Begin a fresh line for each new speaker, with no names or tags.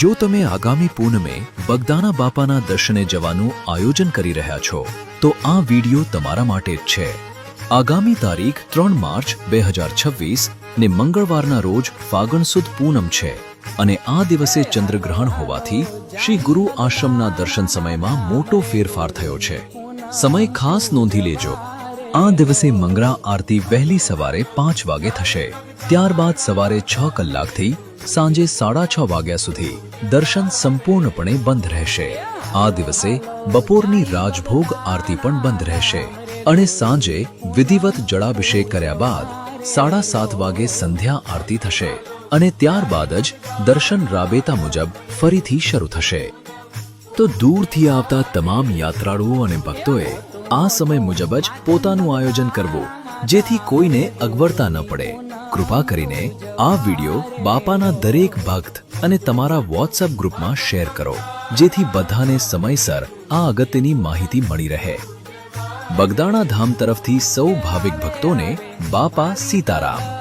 જો તમે આગામી પૂનમે બગદાણા બાપાના દર્શને જવાનું આયોજન કરી રહ્યા છો તો આ વિડિયો તમારા માટે જ છે। આગામી તારીખ 3 માર્ચ 2026 ને મંગળવારના રોજ ફાગણ સુદ પૂનમ છે અને આ દિવસે ચંદ્રગ્રહણ હોવાથી શ્રી ગુરુ આશ્રમના દર્શન સમયમાં મોટો ફેરફાર થયો છે। સમય ખાસ નોંધી લેજો। આ દિવસે મંગળા આરતી વહેલી સવારે 5 વાગે થશે। ત્યારબાદ સવારે 6 કલાકથી સાંજે 6:30 વાગ્યા સુધી દર્શન સંપૂર્ણપણે બંધ રહેશે। આ દિવસે બપોરની રાજભોગ આરતી પણ બંધ રહેશે અને સાંજે વિધિવત જળાભિષેક કર્યા બાદ 7:30 વાગે સંધ્યા આરતી થશે અને ત્યારબાદ જ દર્શન રાબેતા મુજબ ફરીથી શરૂ થશે। તો દૂરથી આવતા તમામ યાત્રાળુઓ અને ભક્તોએ આ સમય મુજબ જ પોતાનું આયોજન કરવું જેથી કોઈને અગવડતા ન પડે। કૃપા કરીને આ વિડિયો બાપાના દરેક ભક્ત અને તમારા વોટ્સએપ ગ્રુપમાં શેર કરો જેથી બધાને સમયસર આ અગત્યની માહિતી મળી રહે। બગદાણા ધામ તરફથી સૌ ભાવિક ભક્તોને બાપા સીતારામ।